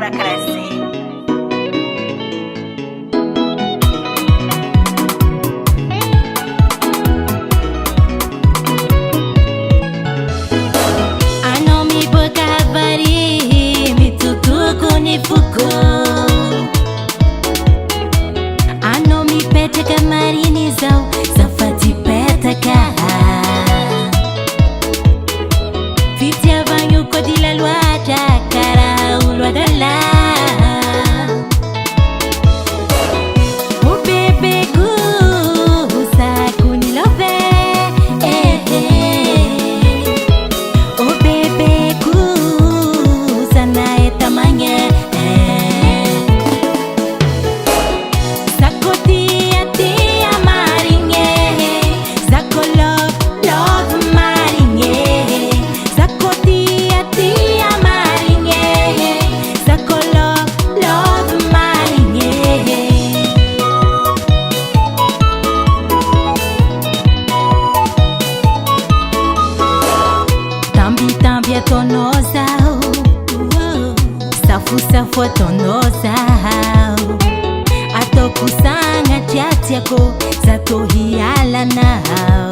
Sakura cresce. Anomi bokavari mitutuku ni fuko. Anomi pete kamarini zao safati peta ka. Fitia vanyu kodila luacha kara ulwadala. Tonosa, safu tonosa, atokusanga chati yako zatohiala nao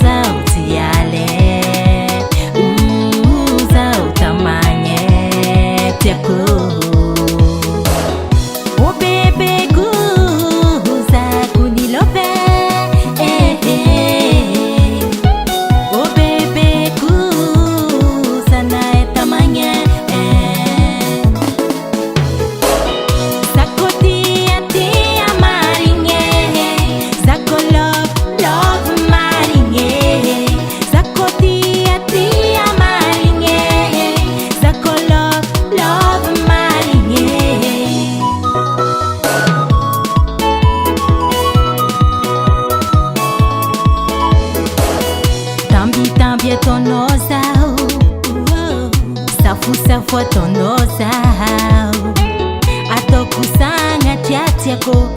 zauti yale zautamanye tyako. Oh bebe guza kunilope. Tambia tonosa, safu tonosa, atokusanga chati yako